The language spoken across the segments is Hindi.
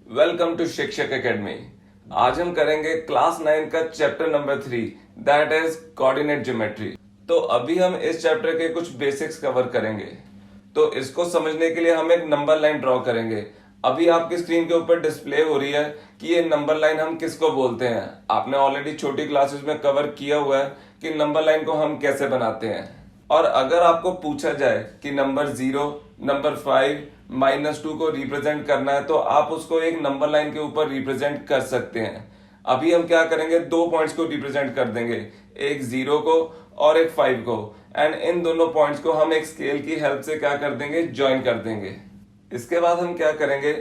वेलकम टू शिक्षक एकेडमी। आज हम करेंगे क्लास 9 का chapter number 3, that is coordinate geometry. तो अभी हम इस चैप्टर के कुछ बेसिक्स कवर करेंगे। तो इसको समझने के लिए हम एक नंबर लाइन ड्रॉ करेंगे। अभी आपकी स्क्रीन के ऊपर डिस्प्ले हो रही है कि ये नंबर लाइन हम किसको बोलते हैं। आपने ऑलरेडी छोटी क्लासेस में कवर किया हुआ है कि नंबर लाइन को हम कैसे बनाते हैं। और अगर आपको पूछा जाए कि नंबर 0, नंबर 5, -2 को रिप्रेजेंट करना है तो आप उसको एक नंबर लाइन के ऊपर रिप्रेजेंट कर सकते हैं। अभी हम क्या करेंगे, दो पॉइंट्स को रिप्रेजेंट कर देंगे, एक 0 को और एक 5 को। एंड इन दोनों पॉइंट्स को हम एक स्केल की हेल्प से क्या कर देंगे, ज्वाइन कर देंगे। इसके बाद हम क्या करेंगे,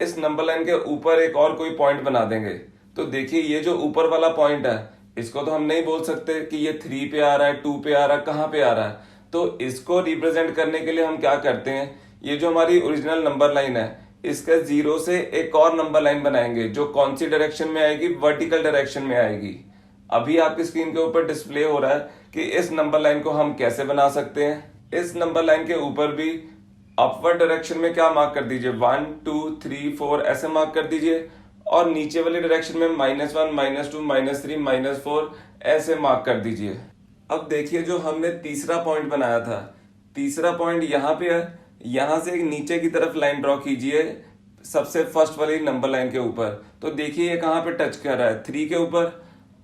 इस नंबर लाइन के ऊपर एक और कोई पॉइंट बना देंगे। तो देखिए ये जो ऊपर वाला पॉइंट है इसको तो हम नहीं बोल सकते कि ये 3 पे आ रहा है, 2 पे आ रहा है, कहां पे आ रहा है। तो इसको रिप्रेजेंट करने के लिए हम क्या करते हैं, ये जो हमारी ओरिजिनल नंबर लाइन है इसका 0 से एक और नंबर लाइन बनाएंगे जो कौन सी डायरेक्शन में आएगी, वर्टिकल डायरेक्शन में आएगी। अभी आपकी स्क्रीन के ऊपर डिस्प्ले हो रहा है कि इस नंबर लाइन को हम कैसे बना सकते हैं। इस नंबर लाइन के ऊपर भी अपवर्ड डायरेक्शन में क्या मार्क कर दीजिए, 1 2 3 4 ऐसे मार्क कर दीजिए। और नीचे वाली डायरेक्शन में -1 -2 -3 -4 ऐसे मार्क कर दीजिए। अब देखिए जो हमने तीसरा पॉइंट बनाया था, तीसरा पॉइंट यहाँ पे है। यहां से एक नीचे की तरफ लाइन ड्रॉ कीजिए सबसे फर्स्ट वाली नंबर लाइन के ऊपर। तो देखिए ये कहां पे टच कर रहा है, 3 के ऊपर।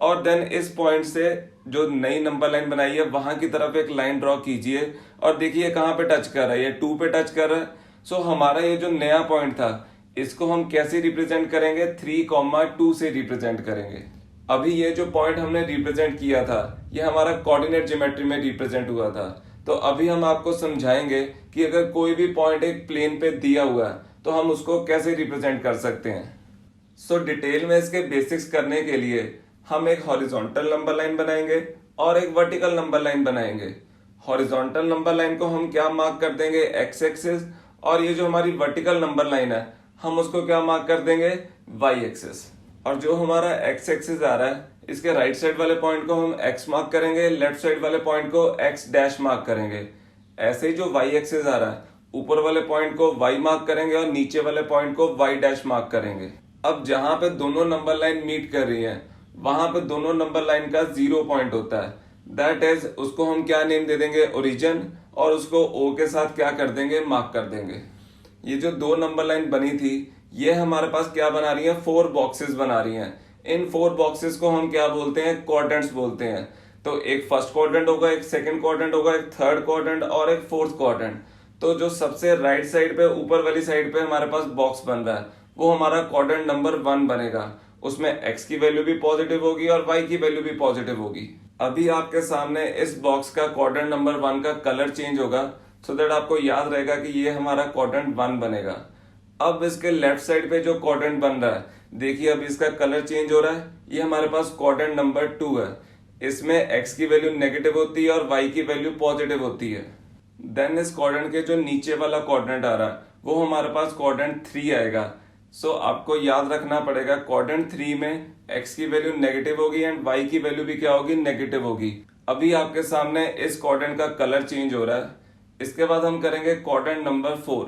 और देन इस पॉइंट से जो नई नंबर लाइन बनाई है वहां की तरफ एक लाइन ड्रॉ कीजिए और देखिए कहां पे टच कर रहा है, ये 2 पे टच कर रहा है। सो हमारा ये जो नया पॉइंट था इसको हम कैसे रिप्रेजेंट करेंगे, 3, 2 से रिप्रेजेंट करेंगे। अभी ये जो पॉइंट हमने रिप्रेजेंट किया था ये हमारा कोऑर्डिनेट ज्योमेट्री में रिप्रेजेंट हुआ था। तो अभी हम आपको समझाएंगे कि अगर कोई भी पॉइंट एक प्लेन पे दिया हुआ है तो हम उसको कैसे रिप्रेजेंट कर सकते हैं। सो डिटेल में इसके बेसिक्स करने के लिए हम एक हॉरिजॉन्टल नंबर लाइन बनाएंगे और एक वर्टिकल नंबर लाइन बनाएंगे। हॉरिजॉन्टल नंबर लाइन को हम क्या मार्क कर देंगे, एक्स एक्सिस। और ये जो हमारी वर्टिकल नंबर लाइन है हम उसको क्या मार्क कर देंगे, वाई एक्सिस। और जो हमारा एक्स एक्सिस आ रहा है इसके राइट साइड वाले पॉइंट को हम एक्स मार्क करेंगे, लेफ्ट साइड वाले पॉइंट को एक्स डैश मार्क करेंगे। ऐसे ही जो वाई एक्सिस आ रहा है ऊपर वाले पॉइंट को वाई मार्क करेंगे और नीचे वाले पॉइंट को वाई डैश मार्क करेंगे। अब जहां पे दोनों नंबर लाइन मीट कर रही है वहां पे दोनों नंबर लाइन का 0 पॉइंट होता है, दैट इज उसको हम क्या नेम दे देंगे, ओरिजिन। और उसको ओ के साथ क्या कर देंगे, मार्क कर देंगे। ये जो दो नंबर लाइन बनी थी ये हमारे पास क्या बना रही है, 4 बॉक्सेस बना रही हैं। इन 4 बॉक्सेस को हम क्या बोलते हैं, क्वाड्रेंट्स बोलते हैं। तो एक फर्स्ट क्वाड्रेंट होगा, एक सेकंड क्वाड्रेंट होगा, एक थर्ड क्वाड्रेंट और एक फोर्थ क्वाड्रेंट। तो जो सबसे राइट साइड पे ऊपर वाली साइड पे हमारे पास बॉक्स बन रहा है वो हमारा क्वाड्रेंट नंबर 1 बनेगा। उसमें x की वैल्यू भी पॉजिटिव होगी और y की वैल्यू भी पॉजिटिव होगी। अभी आपके सामने इस बॉक्स का क्वाड्रेंट नंबर 1 का कलर चेंज होगा सो दैट आपको याद रहेगा कि ये हमारा क्वाड्रेंट 1 बनेगा। अब इसके लेफ्ट साइड पे जो क्वाड्रेंट बन रहा है देखिए अभी इसका कलर चेंज हो रहा है, ये हमारे पास क्वाड्रेंट नंबर 2 है। इसमें x की वैल्यू नेगेटिव होती है और y की वैल्यू पॉजिटिव होती है। देन इस क्वाड्रेंट के जो नीचे वाला क्वाड्रेंट आ रहा है वो हमारे पास क्वाड्रेंट 3 आएगा। सो आपको याद रखना पड़ेगा क्वाड्रेंट 3 में x की वैल्यू नेगेटिव होगी एंड y की वैल्यू भी क्या होगी, नेगेटिव होगी। अभी आपके सामने इस क्वाड्रेंट का कलर चेंज हो रहा है। इसके बाद हम करेंगे क्वाड्रेंट नंबर 4।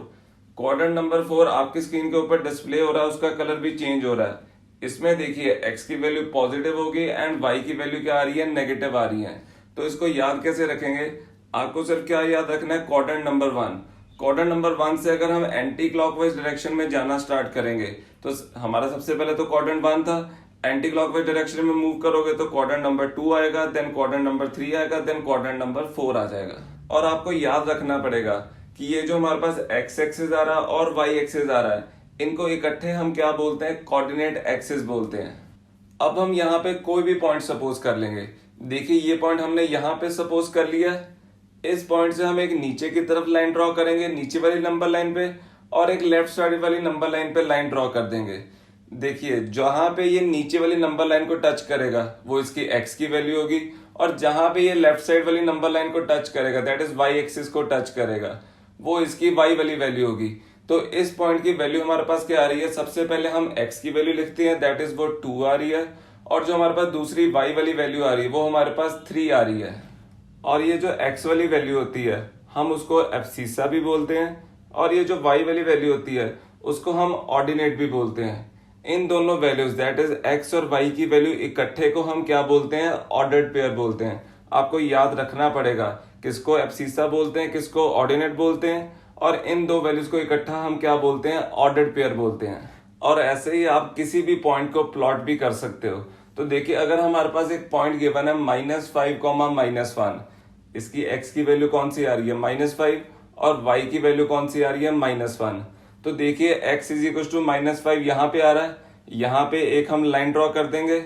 क्वाड्रेंट नंबर 4 आपकी स्क्रीन के ऊपर डिस्प्ले हो रहा है, उसका कलर भी चेंज हो रहा है। इसमें देखिए x की वैल्यू पॉजिटिव होगी एंड y की वैल्यू क्या आ रही है, नेगेटिव आ रही है। तो इसको याद कैसे रखेंगे, आपको सिर्फ क्या याद रखना है, क्वाड्रेंट नंबर 1। क्वाड्रेंट नंबर 1 से अगर हम एंटी क्लॉकवाइज डायरेक्शन में जाना स्टार्ट करेंगे तो हमारा सबसे पहले तो क्वाड्रेंट 1 था, एंटी क्लॉकवाइज डायरेक्शन में मूव करोगे तो क्वाड्रेंट नंबर 2 आएगा, देन क्वाड्रेंट नंबर 3 आएगा, देन क्वाड्रेंट नंबर 4 आ जाएगा। और आपको याद रखना पड़ेगा कि ये जो हमारे पास एक्स एक्सिस आ रहा है और वाई एक्सिस आ रहा है इनको इकट्ठे हम क्या बोलते हैं, कोऑर्डिनेट एक्सिस बोलते हैं। अब हम यहाँ पे कोई भी पॉइंट सपोज कर लेंगे। देखिए ये पॉइंट हमने यहाँ पे सपोज कर लिया है। इस पॉइंट से हम एक नीचे की तरफ लाइन ड्रॉ करेंगे नीचे वाली नंबर लाइन पे और एक लेफ्ट साइड वाली नंबर लाइन पे लाइन ड्रॉ कर देंगे। देखिए जहां पे ये नीचे वाली नंबर लाइन को टच करेगा वो इसकी x की वैल्यू होगी और जहां पे ये लेफ्ट साइड वाली नंबर लाइन को टच करेगा दैट इज y एक्सिस को टच करेगा वो इसकी y वाली वैल्यू होगी। तो इस पॉइंट की वैल्यू हमारे पास क्या आ रही है, सबसे पहले हम x की वैल्यू लिखते हैं दैट इज वो 2 आ रही है और जो हमारे पास दूसरी y वाली वैल्यू आ रही है वो हमारे पास 3 आ रही है। और ये जो x वाली वैल्यू होती है हम उसको एब्सिसा भी बोलते हैं और ये जो y वाली वैल्यू होती है उसको हम ऑर्डिनेट भी बोलते हैं। इन दोनों वैल्यूज दैट इज एक्स और वाई की वैल्यू इकट्ठे को हम क्या बोलते हैं, ऑर्डर्ड पेयर बोलते हैं। आपको याद रखना पड़ेगा किसको एब्सिसा बोलते हैं, किसको ऑर्डिनेट बोलते हैं, और इन दो वैल्यूज को इकट्ठा हम क्या बोलते हैं, ऑर्डर्ड पेयर बोलते हैं। और ऐसे ही आप किसी भी पॉइंट को प्लॉट भी कर सकते हो। तो देखिए अगर हमारे पास एक पॉइंट गिवन है -5, -1, इसकी एक्स की वैल्यू कौन सी आ रही है, -5, और वाई की वैल्यू कौन सी आ रही है, -1। तो देखिए x इज इक्वल टू -5 यहाँ पे आ रहा है, यहाँ पे एक हम लाइन ड्रॉ कर देंगे।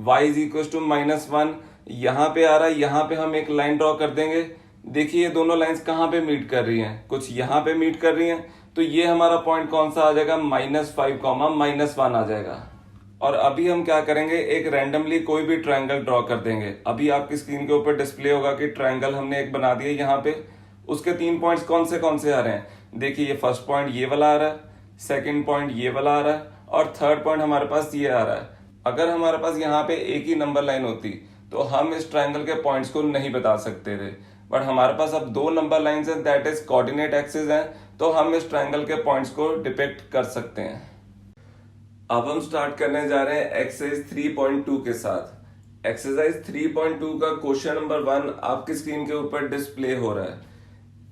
y इज इक्वल टू -1 यहाँ पे आ रहा है, यहाँ पे हम एक लाइन ड्रॉ कर देंगे। देखिए ये दोनों लाइंस कहाँ पे मीट कर रही हैं, कुछ यहाँ पे मीट कर रही हैं। तो ये हमारा पॉइंट कौन सा आ जाएगा, -5, -1 आ जाएगा। और अभी हम क्या करेंगे, एक रैंडमली कोई भी ट्रायंगल ड्रॉ कर देंगे। अभी आपकी स्क्रीन के ऊपर डिस्प्ले होगा कि ट्रायंगल हमने एक बना दिया यहाँ पे। उसके 3 पॉइंट्स कौन से आ रहे हैं, देखिए ये फर्स्ट पॉइंट ये वाला आ रहा है, सेकंड पॉइंट ये वाला आ रहा है, और थर्ड पॉइंट हमारे पास ये आ रहा है। अगर हमारे पास यहाँ पे एक ही नंबर लाइन होती तो हम इस ट्रायंगल के पॉइंट्स को नहीं बता सकते थे, बट हमारे पास अब 2 नंबर लाइंस हैं दैट इज कोऑर्डिनेट एक्सिस हैं, तो हम इस ट्रायंगल के पॉइंट्स को डिपिक्ट कर सकते हैं। अब हम स्टार्ट करने जा रहे हैं एक्सरसाइज 3.2 के साथ। एक्सरसाइज 3.2 का क्वेश्चन नंबर 1 आपकी स्क्रीन के ऊपर डिस्प्ले हो रहा है।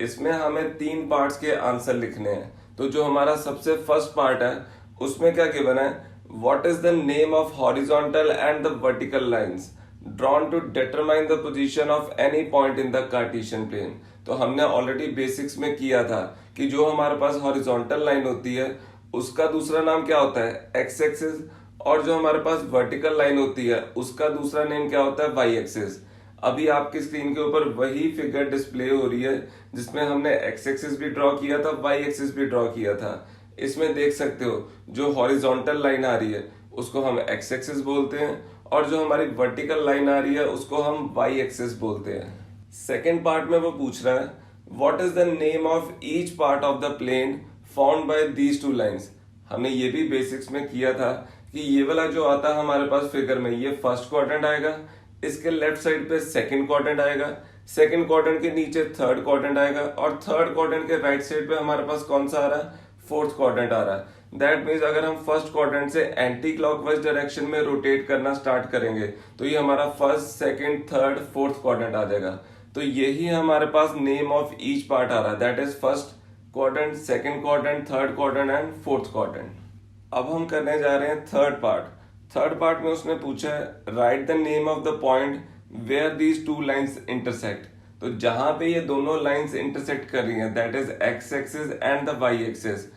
इसमें हमें 3 पार्ट्स के आंसर लिखने हैं। तो जो हमारा सबसे फर्स्ट पार्ट है उसमें क्या गिवन है, what is the name of horizontal and the vertical lines drawn to determine the position of any point in the Cartesian plane. तो हमने ऑलरेडी बेसिक्स में किया था कि जो हमारे पास हॉरिजॉन्टल लाइन होती है उसका दूसरा नाम क्या होता है, एक्स एक्सिस, और जो हमारे पास वर्टिकल लाइन होती है उसका दूसरा नेम क्या होता है, वाई एक्सिस। अभी आपकी स्क्रीन के ऊपर वही फिगर डिस्प्ले हो रही है जिसमें हमने एक्स एक्सिस भी ड्रॉ किया था, वाई एक्सिस भी ड्रॉ किया था। इसमें देख सकते हो जो हॉरिजॉन्टल लाइन आ रही है उसको हम एक्स एक्सिस बोलते हैं, और जो हमारी वर्टिकल लाइन आ रही है उसको हम वाई एक्सिस बोलते हैं। सेकेंड पार्ट में वो पूछ रहा है what is the name of each part of the plane found by these 2 lines. हमने ये भी बेसिक्स में किया था कि ये वाला जो आता है हमारे पास फिगर में, ये फर्स्ट क्वाड्रेंट आएगा, इसके लेफ्ट साइड पे सेकंड क्वाड्रेंट आएगा, सेकंड क्वाड्रेंट के नीचे थर्ड क्वाड्रेंट आएगा, और थर्ड क्वाड्रेंट के राइट साइड पे हमारे पास कौन सा आ रहा है, फोर्थ क्वाड्रेंट आ रहा है। दैट मीन्स अगर हम फर्स्ट क्वाड्रेंट से एंटी क्लॉकवाइज डायरेक्शन में रोटेट करना स्टार्ट करेंगे तो ये हमारा first, second, third, fourth quadrant आ जाएगा। तो यही हमारे पास नेम ऑफ ईच पार्ट आ रहा है, that is first quadrant, second quadrant, third quadrant and fourth quadrant. अब हम करने जा रहे हैं थर्ड पार्ट। थर्ड पार्ट में उसने पूछा है right the name of the point where these 2 lines intersect. तो जहां पे ये दोनों लाइंस इंटरसेक्ट कर रही हैं that is x axis and the y axis,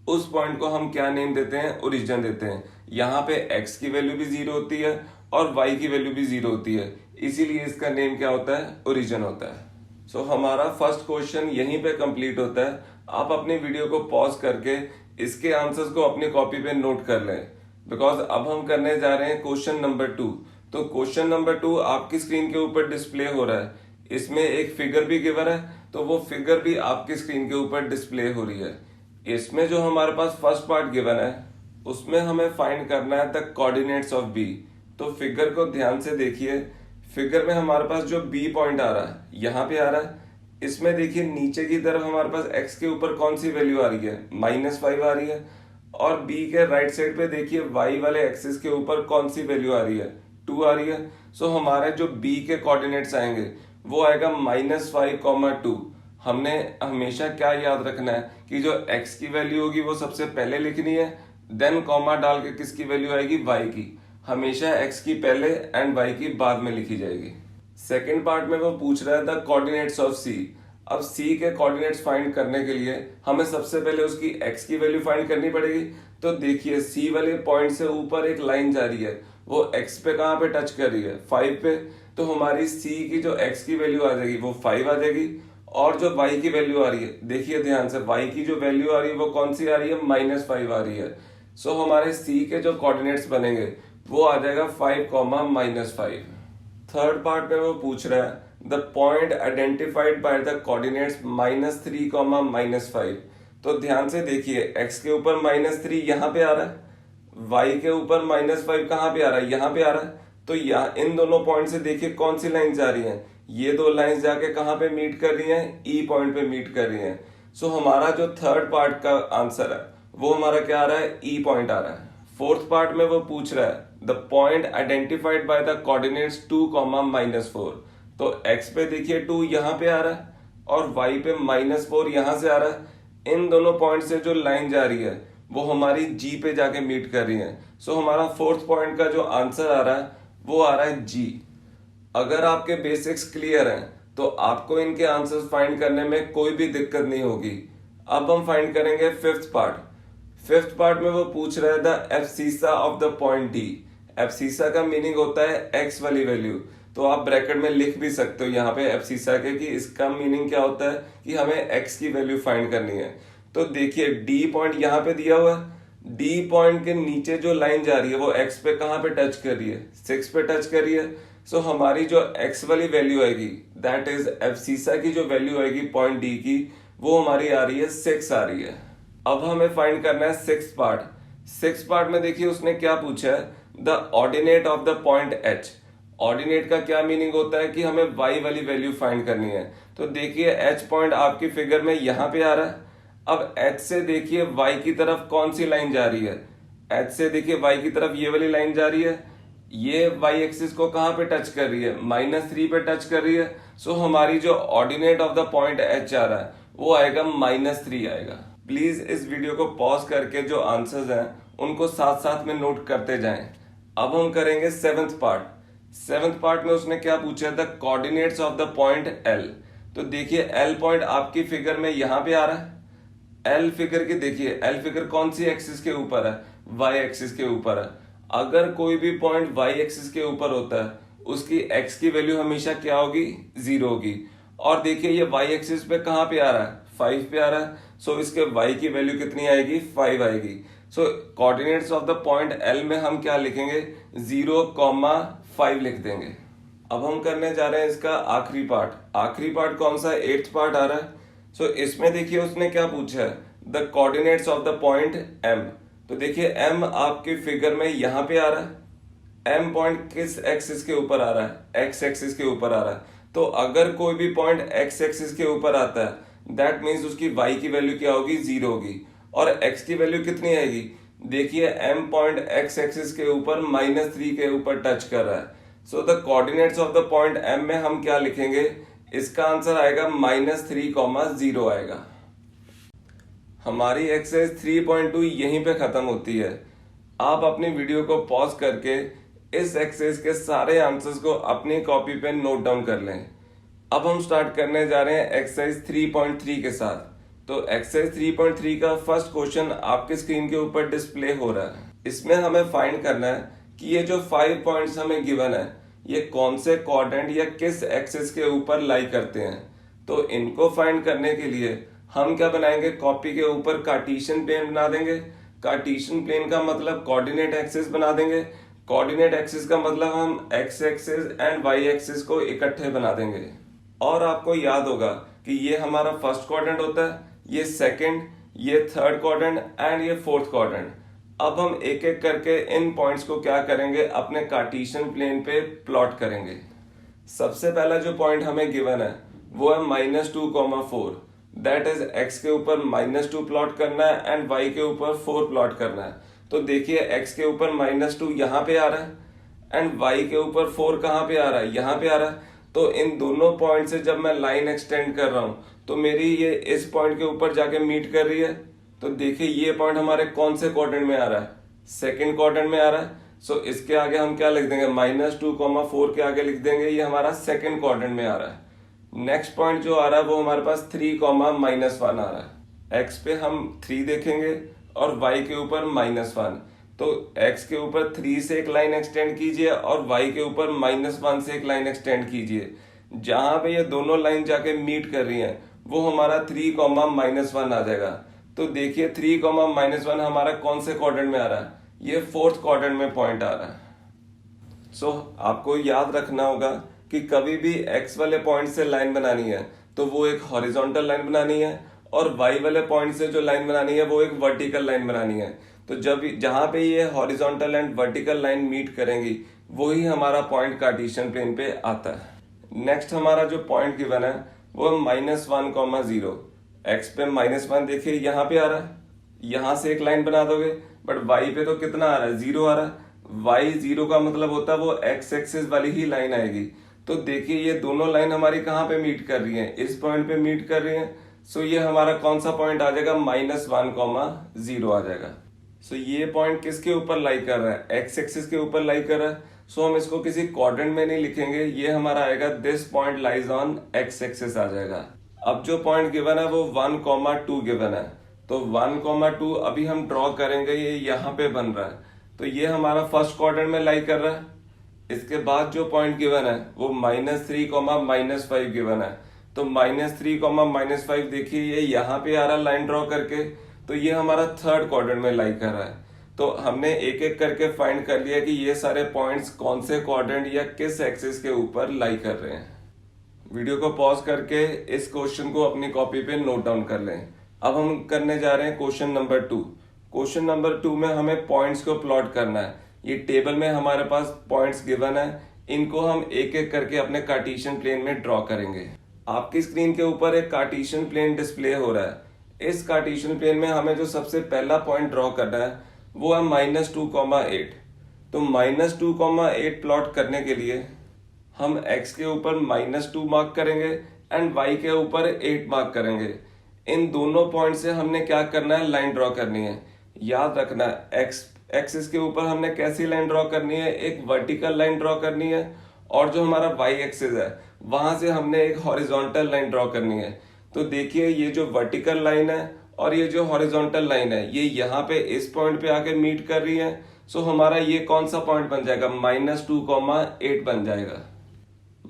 उस पॉइंट को हम क्या नेम देते हैं, ओरिजिन देते हैं। यहाँ पे एक्स की वैल्यू भी 0 होती है और वाई की वैल्यू भी 0 होती है, इसीलिए इसका नेम क्या होता है, ओरिजिन होता है। सो हमारा फर्स्ट क्वेश्चन यहीं पे कंप्लीट होता है। आप अपने वीडियो को पॉज करके इसके आंसर्स को अपनी कॉपी पे नोट कर लें, बिकॉज अब हम करने जा रहे हैं क्वेश्चन नंबर 2। तो क्वेश्चन नंबर 2 आपकी स्क्रीन के ऊपर डिस्प्ले हो रहा है। इसमें एक फिगर भी गिवन है, तो वो फिगर भी आपकी स्क्रीन के ऊपर डिस्प्ले हो रही है। इसमें जो हमारे पास फर्स्ट पार्ट गिवन है उसमें हमें फाइंड करना है द कोऑर्डिनेट्स ऑफ बी। तो फिगर को ध्यान से देखिए, फिगर में हमारे पास जो बी पॉइंट आ रहा है यहाँ पे आ रहा है। इसमें देखिए नीचे की तरफ हमारे पास x के ऊपर कौन सी वैल्यू आ रही है, -5 आ रही है, और b के राइट साइड पे देखिए y वाले एक्सिस के ऊपर कौन सी वैल्यू आ रही है, 2 आ रही है। सो हमारे जो b के कोऑर्डिनेट्स आएंगे वो आएगा -5, 2। हमने हमेशा क्या याद रखना है कि जो x की वैल्यू होगी वो सबसे पहले लिखनी है, देन कॉमा डाल के किसकी वैल्यू आएगी, y की। हमेशा x की पहले एंड y की बाद में लिखी जाएगी। सेकेंड पार्ट में वो पूछ रहा है द कोऑर्डिनेट्स ऑफ सी। अब सी के कोऑर्डिनेट्स फाइंड करने के लिए हमें सबसे पहले उसकी एक्स की वैल्यू फाइंड करनी पड़ेगी। तो देखिए सी वाले पॉइंट से ऊपर एक लाइन जा रही है, वो एक्स पे कहाँ पे टच कर रही है, 5 पे। तो हमारी सी की जो एक्स की वैल्यू आ जाएगी वो 5 आ जाएगी, और जो वाई की वैल्यू आ रही है देखिए ध्यान से, वाई की जो वैल्यू आ रही है वो कौन सी आ रही है, -5 आ रही है। सो हमारे सी के जो कोऑर्डिनेट्स बनेंगे वो आ जाएगा 5, -5। थर्ड पार्ट में वो पूछ रहा है the point identified by the coordinates -3, -5। तो ध्यान से देखिए x के ऊपर -3 यहाँ पे आ रहा है, y के ऊपर -5 कहाँ पे आ रहा है, यहाँ पे आ रहा है। तो यहाँ इन दोनों पॉइंट से देखिए कौन सी लाइन जा रही हैं, ये 2 लाइंस जाके कहाँ पे मीट कर रही हैं, E पॉइंट पे मीट कर रही हैं। सो हमारा जो थर्ड पार्ट का आंसर है वो हमारा क्या आ रहा है, ई पॉइंट आ रहा है। फोर्थ पार्ट में वो पूछ रहा है the point identified by the coordinates 2, -4। तो x पे देखिए 2 यहाँ पे आ रहा है और y पे -4 यहां से आ रहा है। इन दोनों पॉइंट से जो लाइन जा रही है वो हमारी g पे जाके मीट कर रही है। सो हमारा फोर्थ पॉइंट का जो आंसर आ रहा है वो आ रहा है g। अगर आपके बेसिक्स क्लियर हैं तो आपको इनके आंसर्स फाइंड करने में कोई भी दिक्कत नहीं होगी। अब हम फाइंड करेंगे फिफ्थ पार्ट। फिफ्थ पार्ट में वो पूछ रहा है the abscissa of the point D. Abscissa का मीनिंग होता है एक्स वाली वैल्यू। तो आप ब्रैकेट में लिख भी सकते हो यहाँ पे एब्सिसा के कि इसका मीनिंग क्या होता है कि हमें एक्स की वैल्यू फाइंड करनी है। तो देखिए डी पॉइंट यहाँ पे दिया हुआ है। डी पॉइंट के नीचे जो लाइन जा रही है वो एक्स पे कहाँ पे टच कर रही है, 6 पे टच कर रही है। सो हमारी जो एक्स वाली वैल्यू आएगी दैट इज एब्सिसा की जो वैल्यू आएगी पॉइंट डी की वो हमारी आ रही है 6 आ रही है। अब हमें फाइंड करना है सिक्स पार्ट। सिक्स पार्ट में देखिए उसने क्या पूछा है the ordinate of the point H. Ordinate का क्या मीनिंग होता है कि हमें y वाली वैल्यू फाइंड करनी है। तो देखिए h पॉइंट आपकी फिगर में यहाँ पे आ रहा है। अब h से देखिए y की तरफ कौन सी लाइन जा रही है, h से देखिए y की तरफ ये वाली लाइन जा रही है। ये y एक्सिस को कहाँ पे टच कर रही है, -3 पे टच कर रही है। सो हमारी जो ordinate of the point h आ रहा है वो आएगा -3 आएगा। प्लीज इस वीडियो को पॉज करके जो आंसर्स हैं उनको साथ साथ में नोट करते जाएं। अब हम करेंगे सेवेंथ पार्ट। सेवेंथ पार्ट में उसने क्या पूछा the coordinates of the point L। तो देखिए L पॉइंट आपकी फिगर में यहाँ पे आ रहा है। L फिगर की देखिए L फिगर कौन सी एक्सिस के ऊपर है, y एक्सिस के ऊपर है। अगर कोई भी पॉइंट y एक्सिस के ऊपर होता है उसकी x की वैल्यू हमेशा क्या होगी, 0 होगी। और देखिए ये y एक्सिस पे कहाँ पे आ रहा है, 5 पे आ रहा है। सो इसके y की वैल्यू कितनी आएगी, 5 आएगी। So coordinates of the point L में हम क्या लिखेंगे, 0,5 लिख देंगे। अब हम करने जा रहे हैं इसका आखिरी पार्ट। आखिरी पार्ट कौन सा है, एट्थ पार्ट आ रहा है। सो इसमें देखिए उसने क्या पूछा है the coordinates of the point M। तो देखिए M आपकी फिगर में यहाँ पे आ रहा है। M पॉइंट किस एक्सिस के ऊपर आ रहा है, x एक्सिस के ऊपर आ रहा है। तो अगर कोई भी पॉइंट x एक्सिस के ऊपर आता है दैट मीन्स उसकी y की वैल्यू क्या होगी, 0 होगी। और x की वैल्यू कितनी आएगी, देखिए m पॉइंट x एक्सिस के ऊपर -3 के ऊपर टच कर रहा है। So the coordinates of the point M में हम क्या लिखेंगे, इसका आंसर आएगा -3,0 आएगा। हमारी एक्सरसाइज 3.2 यहीं पे खत्म होती है। आप अपनी वीडियो को पॉज करके इस एक्सरसाइज के सारे आंसर्स को अपनी कॉपी पे नोट डाउन कर लें। अब हम स्टार्ट करने जा रहे हैं एक्सरसाइज 3.3 के साथ। तो एक्सरसाइज 3.3 का फर्स्ट क्वेश्चन आपके स्क्रीन के ऊपर डिस्प्ले हो रहा है। इसमें हमें फाइंड करना है कि ये जो 5 पॉइंट्स हमें गिवन है ये कौन से क्वाड्रेंट या किस एक्सिस के ऊपर लाई करते हैं। तो इनको फाइंड करने के लिए हम क्या बनाएंगे, कॉपी के ऊपर कार्टेशियन प्लेन बना देंगे। कार्टेशियन प्लेन का मतलब कोऑर्डिनेट एक्सिस बना देंगे। कोऑर्डिनेट एक्सिस का मतलब हम x axis and y axis को इकट्ठे बना देंगे। और आपको याद होगा कि ये हमारा फर्स्ट क्वाड्रेंट होता है, ये सेकंड, ये थर्ड क्वाड्रेंट एंड ये फोर्थ क्वाड्रेंट। अब हम एक एक करके इन पॉइंट्स को क्या करेंगे, अपने कार्टेशियन प्लेन पे प्लॉट करेंगे। सबसे पहला जो पॉइंट हमें गिवन है वो है -2,4। दैट इज x के ऊपर -2 प्लॉट करना है एंड y के ऊपर 4 प्लॉट करना है। तो देखिए x के ऊपर -2 यहाँ पे आ रहा है एंड y के ऊपर 4 कहाँ पे आ रहा है, यहाँ पे आ रहा है। तो इन दोनों पॉइंट से जब मैं लाइन एक्सटेंड कर रहा हूँ तो मेरी ये इस पॉइंट के ऊपर जाके मीट कर रही है। तो देखिए ये पॉइंट हमारे कौन से क्वाड्रेंट में आ रहा है, सेकेंड क्वाड्रेंट में आ रहा है। सो इसके आगे हम क्या लिख देंगे, -2,4 के आगे लिख देंगे ये हमारा सेकेंड क्वाड्रेंट में आ रहा है। नेक्स्ट पॉइंट जो आ रहा है वो हमारे पास 3,-1 आ रहा है। x पे हम 3 देखेंगे और y के ऊपर -1। तो x के ऊपर 3 से एक लाइन एक्सटेंड कीजिए और y के ऊपर -1 से एक लाइन एक्सटेंड कीजिए। जहां पे ये दोनों लाइन जाके मीट कर रही हैं वो हमारा 3,-1 आ जाएगा। तो देखिए 3,-1 हमारा कौन से क्वाड्रेंट में आ रहा है, ये फोर्थ क्वाड्रेंट में पॉइंट आ रहा है। सो आपको याद रखना होगा कि कभी भी x वाले पॉइंट से लाइन बनानी है तो वो एक हॉरिजॉन्टल लाइन बनानी है और y वाले पॉइंट से जो लाइन बनानी है वो एक वर्टिकल लाइन बनानी है। तो जब जहां पे ये horizontal and vertical line meet करेंगी वही हमारा पॉइंट कार्टेशियन प्लेन पे आता है। नेक्स्ट हमारा जो पॉइंट गिवन है वो -1,0। x पे -1 देखिए यहाँ पे आ रहा है, यहां से एक लाइन बना दोगे, बट y पे तो कितना आ रहा है, 0 आ रहा है। y 0 का मतलब होता है वो x एक्सिस वाली ही लाइन आएगी। तो देखिए ये दोनों लाइन हमारी कहाँ पे मीट कर रही है, इस पॉइंट पे मीट कर रही है। सो ये हमारा कौन सा पॉइंट आ जाएगा, -1, 0 आ जाएगा। सो ये पॉइंट किसके ऊपर लाई कर रहा है, एक्स एक्सिस के ऊपर लाई कर रहा है। सो हम इसको किसी क्वाड्रेंट में नहीं लिखेंगे, ये हमारा आएगा this point lies on x axis आ जाएगा। अब जो पॉइंट गिवन है वो 1, 2 गिवन है। तो 1, 2 अभी हम ड्रॉ करेंगे, ये यहाँ पे बन रहा है। तो ये हमारा फर्स्ट क्वाड्रेंट में लाई कर रहा है। इसके बाद जो पॉइंट गिवन है वो -3, -5 गिवन है। तो -3, -5 देखिए ये यहाँ पे आ रहा है लाइन ड्रॉ करके। तो ये हमारा थर्ड क्वाड्रेंट में लाई कर रहा है। तो हमने एक एक करके फाइंड कर लिया कि ये सारे पॉइंट्स कौन से क्वाड्रेंट या किस एक्सिस के ऊपर लाई कर रहे हैं। वीडियो को पॉज करके इस क्वेश्चन को अपनी कॉपी पे नोट डाउन कर लें। अब हम करने जा रहे हैं क्वेश्चन नंबर 2। क्वेश्चन नंबर 2 में हमें पॉइंट्स को प्लॉट करना है। ये टेबल में हमारे पास पॉइंट्स गिवन है, इनको हम एक एक करके अपने कार्टेशियन प्लेन में ड्रॉ करेंगे। आपकी स्क्रीन के ऊपर एक कार्टेशियन प्लेन डिस्प्ले हो रहा है। इस कार्टेशियन प्लेन में हमें जो सबसे पहला पॉइंट ड्रॉ करना है वो है -2, 8। तो -2, 8 प्लॉट करने के लिए हम x के ऊपर -2 मार्क करेंगे एंड y के ऊपर 8 मार्क करेंगे। इन दोनों पॉइंट से हमने क्या करना है, लाइन ड्रॉ करनी है। याद रखना x एक्सिस के ऊपर हमने कैसी लाइन ड्रॉ करनी है, एक वर्टिकल लाइन ड्रॉ करनी है, और जो हमारा y एक्सिस है वहां से हमने एक हॉरिजॉन्टल लाइन ड्रॉ करनी है। तो देखिए ये जो वर्टिकल लाइन है और ये जो हॉरिजॉन्टल लाइन है ये यहाँ पे इस पॉइंट पे आके मीट कर रही है। सो हमारा ये कौन सा पॉइंट बन जाएगा, -2, 8 बन जाएगा।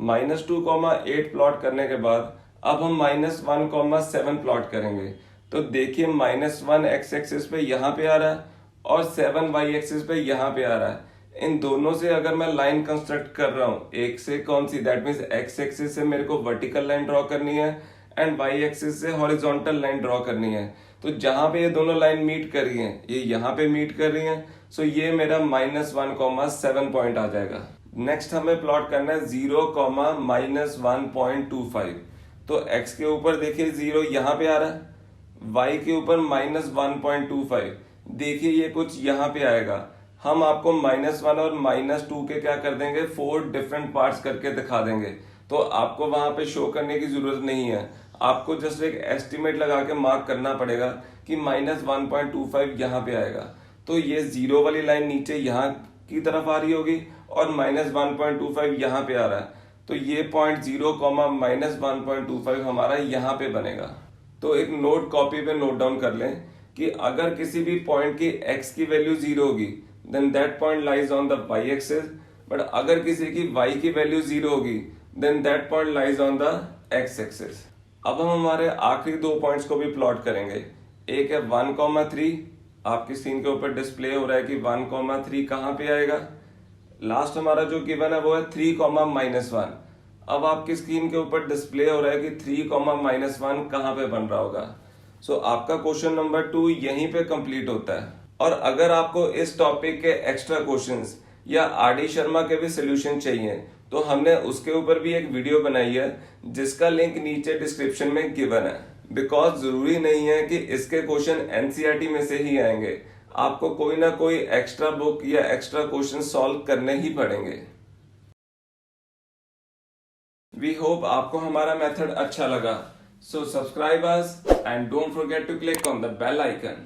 -2, 8 प्लॉट करने के बाद अब हम -1, 7 प्लॉट करेंगे। तो देखिए -1 एक्स एक्सिस पे यहाँ पे आ रहा है और 7 वाई एक्सिस पे यहाँ पे आ रहा है। इन दोनों से अगर मैं लाइन कंस्ट्रक्ट कर रहा हूँ, एक से कौन सी, दैट मीन्स एक्स एक्सिस से मेरे को वर्टिकल लाइन ड्रॉ करनी है एंड वाई एक्सिस से हॉरिजॉन्टल लाइन ड्रॉ करनी है। तो जहां पे ये दोनों लाइन मीट कर रही हैं, ये यहाँ पे मीट कर रही हैं। सो ये मेरा -1, 7 पॉइंट आ जाएगा। नेक्स्ट हमें प्लॉट करना है 0, -1.25। तो x के ऊपर देखिए 0 यहाँ पे आ रहा है, y के ऊपर -1.25। देखिए ये कुछ यहाँ पे आएगा। हम आपको -1 और -2 के क्या कर देंगे, 4 डिफरेंट पार्ट्स करके दिखा देंगे। तो आपको वहां पे शो करने की जरूरत नहीं है, आपको जस्ट एक एस्टिमेट लगा के मार्क करना पड़ेगा कि -1.25 यहाँ पे आएगा। तो ये 0 वाली लाइन नीचे यहाँ की तरफ आ रही होगी और -1.25 यहाँ पे आ रहा है। तो ये पॉइंट 0, -1.25 हमारा यहाँ पे बनेगा। तो एक नोट कॉपी पे नोट डाउन कर लें कि अगर किसी भी पॉइंट की x की वैल्यू 0 होगी then that point lies on the y axis, but अगर किसी की y की वैल्यू 0 होगी then that point lies on the x axis. अब हम हमारे आखिरी दो पॉइंट्स को भी प्लॉट करेंगे। एक है 1, 3, आपकी स्क्रीन के ऊपर डिस्प्ले हो रहा है कि 1, 3 कहाँ पे आएगा। लास्ट हमारा जो गिवन है वो है 3, -1। अब आपकी स्क्रीन के ऊपर डिस्प्ले हो रहा है कि 3, -1 कहाँ पे बन रहा होगा। सो आपका क्वेश्चन नंबर 2 यहीं पे कंप्लीट होता है। और अगर आपको इस टॉपिक के एक्स्ट्रा क्वेश्चंस या आर डी शर्मा के भी सोल्यूशन चाहिए तो हमने उसके ऊपर भी एक वीडियो बनाई है जिसका लिंक नीचे डिस्क्रिप्शन में गिवन है। बिकॉज जरूरी नहीं है कि इसके क्वेश्चन एनसीईआरटी में से ही आएंगे, आपको कोई ना कोई एक्स्ट्रा बुक या एक्स्ट्रा क्वेश्चन सॉल्व करने ही पड़ेंगे। वी होप आपको हमारा मेथड अच्छा लगा। So subscribe us and don't forget to click on the bell icon.